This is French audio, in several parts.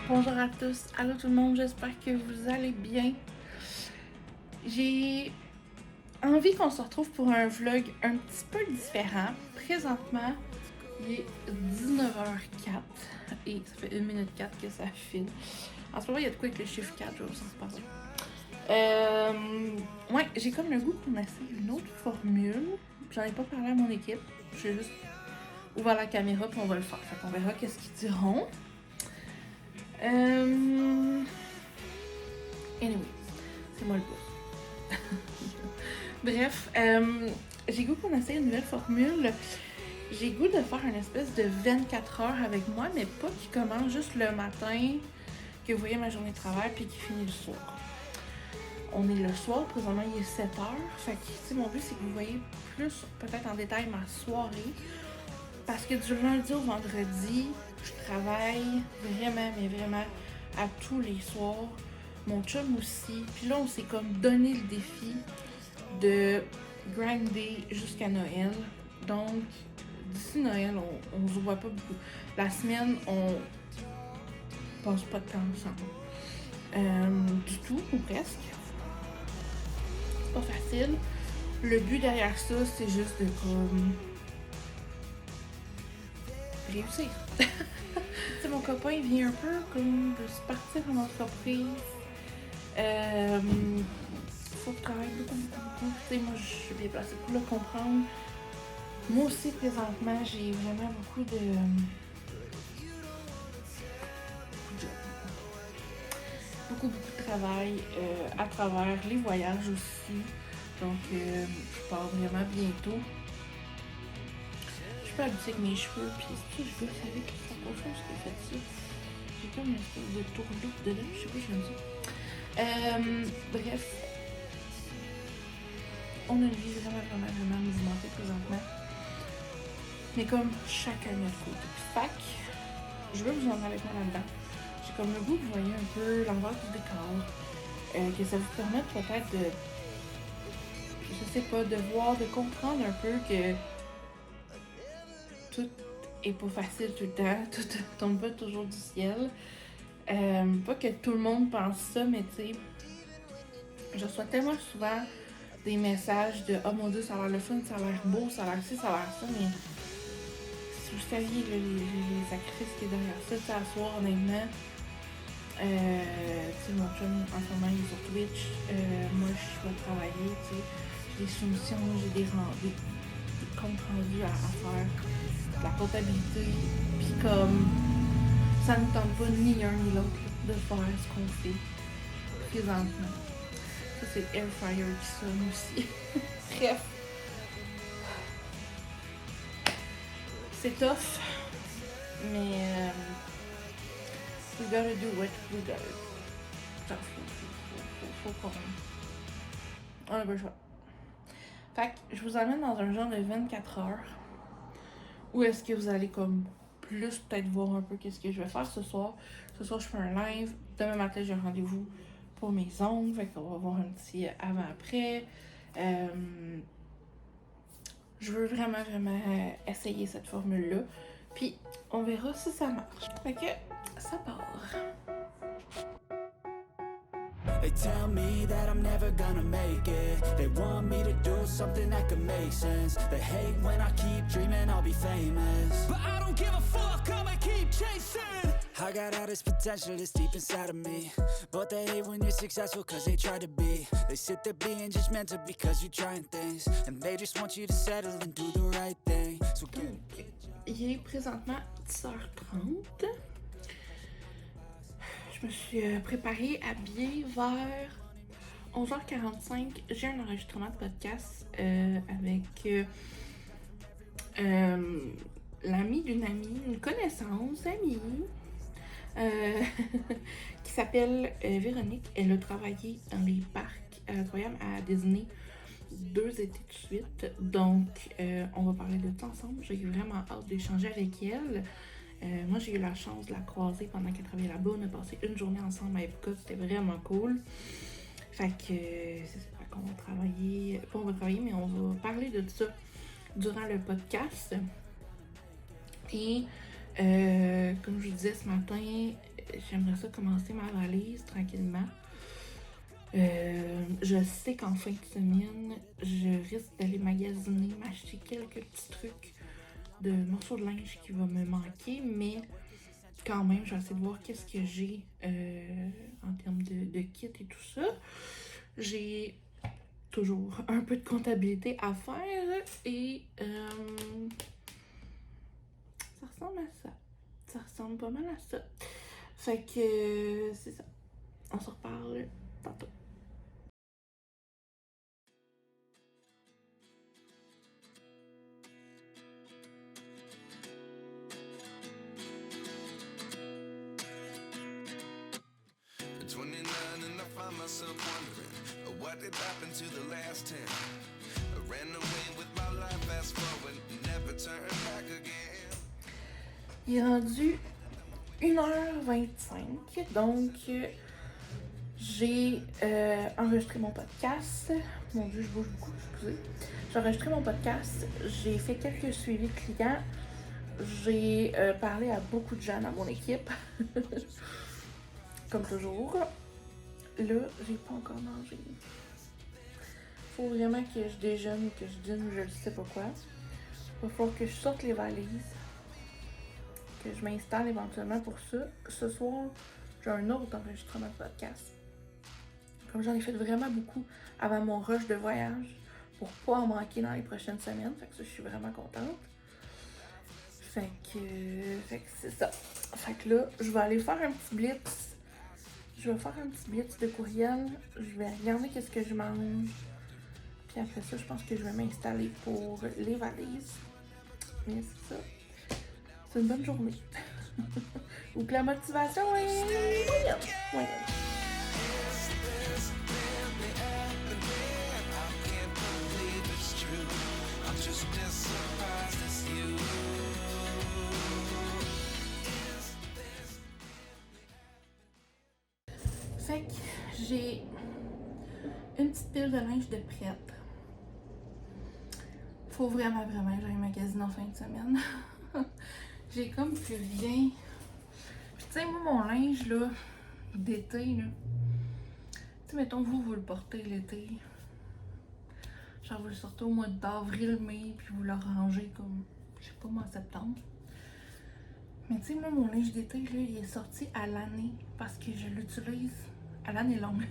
Bonjour à tous, allô tout le monde, j'espère que vous allez bien. J'ai envie qu'on se retrouve pour un vlog un petit peu différent. Présentement, il est 19h04 et ça fait 1 minute 4 que ça file. En ce moment, il y a de quoi avec le chiffre 4, je vais vous en reparler. Ouais, j'ai comme le goût qu'on essaie une autre formule. J'en ai pas parlé à mon équipe, j'ai juste ouvert la caméra puis on va le faire. Fait qu'on verra qu'est-ce qu'ils diront. Anyway, c'est moi le boss. Bref, j'ai goût qu'on essaie une nouvelle formule. J'ai goût de faire une espèce de 24 heures avec moi, mais pas qui commence juste le matin, que vous voyez ma journée de travail, puis qui finit le soir. On est le soir, présentement il est 7 heures. Fait que, mon but, c'est que vous voyez plus, peut-être en détail, ma soirée. Parce que du lundi au vendredi, je travaille vraiment, mais vraiment à tous les soirs. Mon chum aussi. Puis là, on s'est comme donné le défi de grinder jusqu'à Noël. Donc, d'ici Noël, on se voit pas beaucoup. La semaine, on passe pas de temps ensemble. Du tout, ou presque. C'est pas facile. Le but derrière ça, c'est juste de comme réussir. T'sais, mon copain, il vient un peu comme de se partir en entreprise. Faut que je travaille beaucoup. T'sais, moi, je suis bien placée pour le comprendre. Moi aussi, présentement, j'ai vraiment beaucoup de travail à travers les voyages aussi. Donc, je pars vraiment bientôt. Je suis pas habituée avec mes cheveux, puis c'est tout, je veux savoir que c'est pas chose qui a fait ça. J'ai comme une espèce de tourloupe dedans, je sais pas, j'aime ça. Bref, on a une vie vraiment mouvementée présentement. Mais comme chacun notre côté. Fait que, je veux vous en parler avec moi là-dedans. J'ai comme le goût que vous voyez un peu l'envers du décor. Que ça vous permette peut-être de, je sais pas, de voir, de comprendre un peu que tout est pas facile tout le temps, tout tombe pas toujours du ciel. Pas que tout le monde pense ça, mais tu sais, je reçois tellement souvent des messages de « Oh mon Dieu, ça a l'air le fun, ça a l'air beau, ça a l'air ci, ça a l'air ça », mais si vous saviez les sacrifices qui est derrière ça, tu sais, à soir, honnêtement, tu sais, mon chum, en ce moment, il est sur Twitch, moi, je vais travailler, tu sais, j'ai des soumissions, j'ai des comptes rendus à faire, de la comptabilité, puis comme, ça ne tente pas ni un ni l'autre de faire ce qu'on fait présentement. Ça, c'est Air Fryer qui sonne aussi. Bref. C'est tough, mais we gotta do what we gotta do. Genre, faut qu'on... On a pas le choix. Fait que je vous emmène dans un genre de 24 heures où est-ce que vous allez comme plus peut-être voir un peu qu'est-ce que je vais faire ce soir. Ce soir, je fais un live. Demain matin, j'ai un rendez-vous pour mes ongles. Fait qu'on va voir un petit avant-après. Je veux vraiment essayer cette formule-là. Puis, on verra si ça marche. Fait que, ça part. They tell me that I'm never gonna make it. They want me to do something that could make sense. They hate when I keep dreaming I'll be famous, but I don't give a fuck, I'ma keep chasing. I got all this potential that's deep inside of me, but they hate when you're successful cause they try to be. They sit there being judgmental because you're trying things, and they just want you to settle and do the right thing. So get il est présentement 10h30. Je me suis préparée, habillée vers 11h45. J'ai un enregistrement de podcast avec l'amie d'une amie, une connaissance, amie, qui s'appelle Véronique. Elle a travaillé dans les parcs, elle a travaillé à Disney 2 étés de suite. Donc, on va parler de ça ensemble. J'ai vraiment hâte d'échanger avec elle. Moi, j'ai eu la chance de la croiser pendant qu'elle travaillait là-bas. On a passé une journée ensemble à Epcot. C'était vraiment cool. Fait que c'est ça. Fait qu'on va travailler. Pas on va travailler, mais on va parler de ça durant le podcast. Et comme je vous disais ce matin, j'aimerais ça commencer ma valise tranquillement. Je sais qu'en fin de semaine, je risque d'aller magasiner, m'acheter quelques petits trucs de morceaux de linge qui vont me manquer, mais quand même, je vais essayer de voir qu'est-ce que j'ai en termes de kit et tout ça. J'ai toujours un peu de comptabilité à faire et ça ressemble à ça. Ça ressemble pas mal à ça. Fait que c'est ça. On se reparle tantôt. At 29 and I find myself wondering what did happen to the last 10. I ran away with my life, fast forward, never turn back again. Il est rendu 1h25, donc j'ai enregistré mon podcast. Mon Dieu, je bouge beaucoup, excusez. J'ai enregistré mon podcast, j'ai fait quelques suivis clients, j'ai parlé à beaucoup de gens dans mon équipe, comme toujours. Là, j'ai pas encore mangé. Faut vraiment que je déjeune ou que je dîne, je ne sais pas quoi. Il va falloir que je sorte les valises, que je m'installe éventuellement pour ça. Ce soir, j'ai un autre enregistrement de podcast. Comme j'en ai fait vraiment beaucoup avant mon rush de voyage, pour pas en manquer dans les prochaines semaines. Fait que ça, je suis vraiment contente. Fait que c'est ça. Fait que là, je vais aller faire un petit blitz. Je vais faire un petit blitz de courriel. Je vais regarder qu'est-ce que je mange. Puis après ça, je pense que je vais m'installer pour les valises. Mais c'est ça. C'est une bonne journée. Ou que la motivation est moyenne. Moyenne. Fait que j'ai une petite pile de linge de prête. Faut vraiment que j'aille magasiner en fin de semaine. J'ai comme plus rien. Puis tu sais, moi, mon linge, là, d'été, là. Tu sais, mettons, vous le portez l'été. Genre, vous le sortez au mois d'avril, mai, puis vous le rangez comme, je sais pas moi, en septembre. Mais tu sais, moi, mon linge d'été, là, il est sorti à l'année parce que je l'utilise à l'année longue.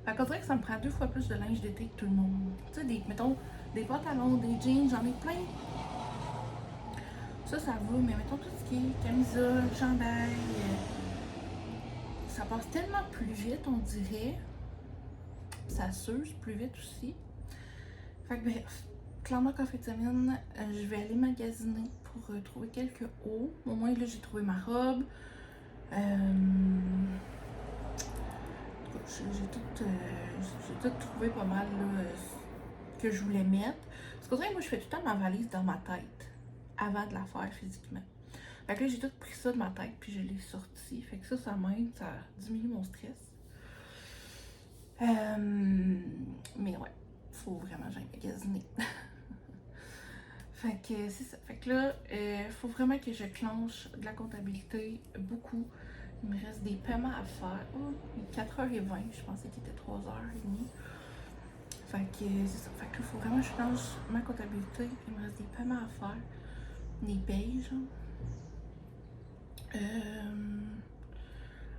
Fait qu'on dirait que ça me prend 2 fois plus de linge d'été que tout le monde. Tu sais, mettons, des pantalons, des jeans, j'en ai plein. Ça va, mais mettons tout ce qui est camisole, chandail, ça passe tellement plus vite, on dirait. Ça s'use plus vite aussi. Fait que bref, clairement qu'en fin de semaine, je vais aller magasiner pour trouver quelques hauts. Au moins là, j'ai trouvé ma robe. J'ai tout trouvé pas mal là, que je voulais mettre. Parce que moi, je fais tout le temps ma valise dans ma tête avant de la faire physiquement. Fait que là, j'ai tout pris ça de ma tête puis je l'ai sorti. Fait que ça m'aide, ça diminue mon stress. Mais ouais, faut vraiment que j'aille magasiner. Fait que c'est ça. Fait que là, faut vraiment que je clenche de la comptabilité beaucoup. Il me reste des paiements à faire. Oh, il est 4h20, je pensais qu'il était 3h30. Fait que c'est ça. Fait que là, faut vraiment que je clenche ma comptabilité. Il me reste des paiements à faire. Des payes, genre.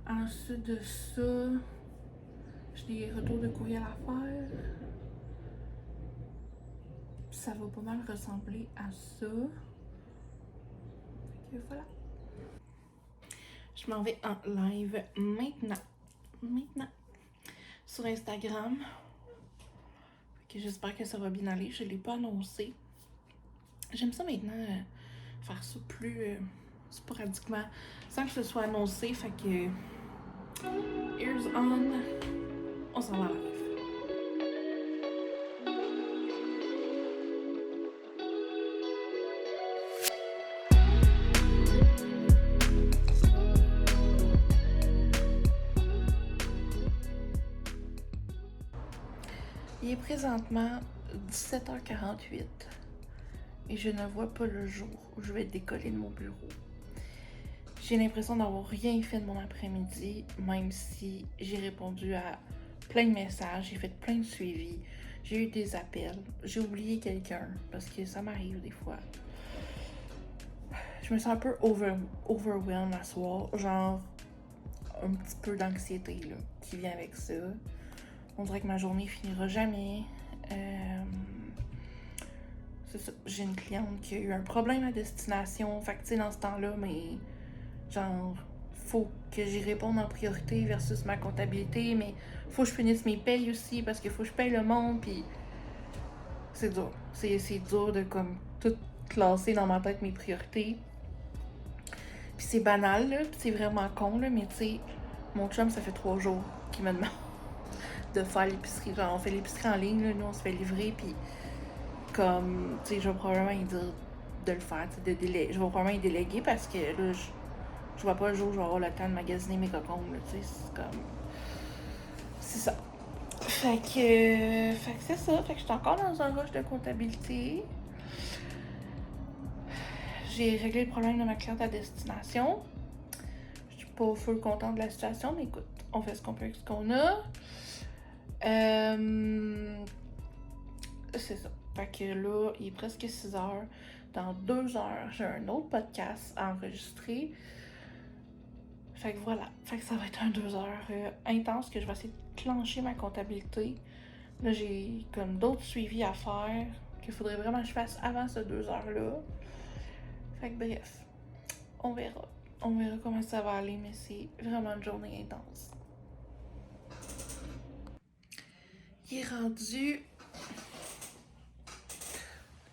Ensuite de ça, j'ai des retours de courriel à faire. Ça va pas mal ressembler à ça. Fait que voilà. Je m'en vais en live maintenant. Sur Instagram. Fait que j'espère que ça va bien aller. Je l'ai pas annoncé. J'aime ça maintenant faire ça plus sporadiquement, sans que ce soit annoncé. Fait que ears on, on s'en va en live. Il est présentement 17h48 et je ne vois pas le jour où je vais décoller de mon bureau. J'ai l'impression d'avoir rien fait de mon après-midi, même si j'ai répondu à plein de messages, j'ai fait plein de suivis, j'ai eu des appels, j'ai oublié quelqu'un, parce que ça m'arrive des fois. Je me sens un peu overwhelmed à soir, genre un petit peu d'anxiété là, qui vient avec ça. On dirait que ma journée finira jamais. C'est ça, j'ai une cliente qui a eu un problème à destination, fait que tu sais, dans ce temps-là, mais genre, faut que j'y réponde en priorité versus ma comptabilité, mais faut que je finisse mes payes aussi parce qu'il faut que je paye le monde, puis c'est dur. C'est dur de comme tout classer dans ma tête mes priorités. Puis c'est banal, là, puis c'est vraiment con, là, mais tu sais, mon chum, ça fait 3 jours qu'il me demande de faire l'épicerie. Genre, on fait l'épicerie en ligne, là, nous, on se fait livrer, puis comme, tu sais, je vais probablement lui dire de le faire, de je vais probablement lui déléguer parce que là, je vois pas le jour où je vais avoir le temps de magasiner mes cocombes, tu sais, c'est comme... C'est ça. Fait que c'est ça, fait que je suis encore dans un rush de comptabilité. J'ai réglé le problème de ma cliente à destination. Je suis pas full contente de la situation, mais écoute, on fait ce qu'on peut avec ce qu'on a. C'est ça. Fait que là, il est presque 6 heures. Dans 2 heures, j'ai un autre podcast à enregistrer. Fait que voilà. Fait que ça va être un 2 heures intense que je vais essayer de clencher ma comptabilité. Là, j'ai comme d'autres suivis à faire qu'il faudrait vraiment que je fasse avant ce 2 heures-là. Fait que bref, on verra. On verra comment ça va aller, mais c'est vraiment une journée intense. Il est rendu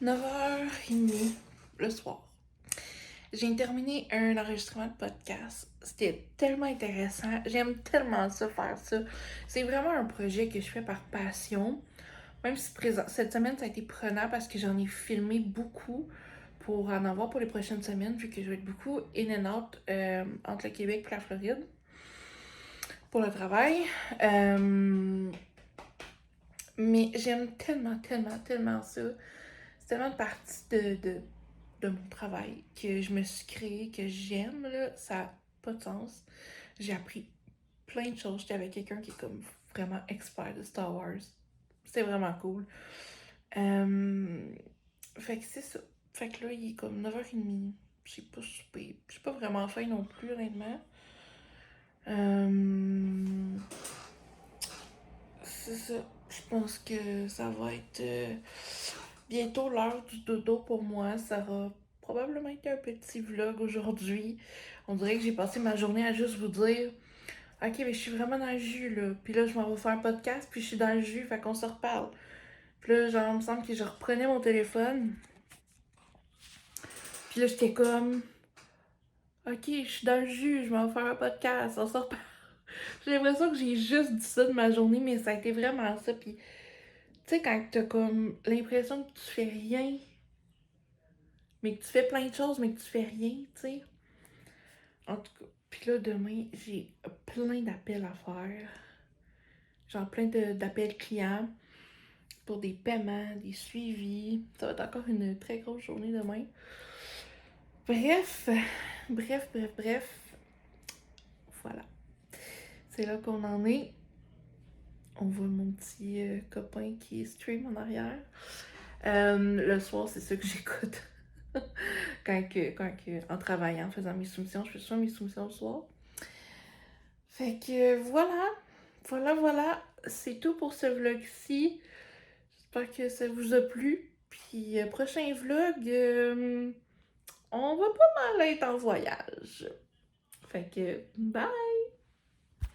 9h30 le soir. J'ai terminé un enregistrement de podcast. C'était tellement intéressant. J'aime tellement ça, faire ça. C'est vraiment un projet que je fais par passion. Même si cette semaine, ça a été prenant parce que j'en ai filmé beaucoup pour en avoir pour les prochaines semaines, vu que je vais être beaucoup in and out entre le Québec et la Floride pour le travail. Mais j'aime tellement, tellement, tellement ça. C'est tellement une partie de mon travail que je me suis créée, que j'aime, là. Ça n'a pas de sens. J'ai appris plein de choses. J'étais avec quelqu'un qui est comme vraiment expert de Star Wars. C'était vraiment cool. Fait que c'est ça. Fait que là, il est comme 9h30. J'ai pas soupé. J'ai pas vraiment faim non plus, honnêtement. C'est ça. Je pense que ça va être bientôt l'heure du dodo pour moi. Ça va probablement être un petit vlog aujourd'hui. On dirait que j'ai passé ma journée à juste vous dire ok, mais je suis vraiment dans le jus là. Puis là, je m'en vais faire un podcast, puis je suis dans le jus, fait qu'on se reparle. Puis là, genre, il me semble que je reprenais mon téléphone. Puis là, j'étais comme ok, je suis dans le jus, je m'en vais faire un podcast, on se reparle. J'ai l'impression que j'ai juste dit ça de ma journée, mais ça a été vraiment ça. Puis, tu sais, quand t'as comme l'impression que tu fais rien, mais que tu fais plein de choses, mais que tu fais rien, tu sais. En tout cas, puis là, demain, j'ai plein d'appels à faire. Genre plein d'appels clients pour des paiements, des suivis. Ça va être encore une très grosse journée demain. Bref. Voilà. C'est là qu'on en est. On voit mon petit copain qui stream en arrière. Le soir, c'est ça que j'écoute. En travaillant, en faisant mes soumissions, je fais souvent mes soumissions le soir. Fait que voilà. C'est tout pour ce vlog-ci. J'espère que ça vous a plu. Puis prochain vlog, on va pas mal être en voyage. Fait que bye!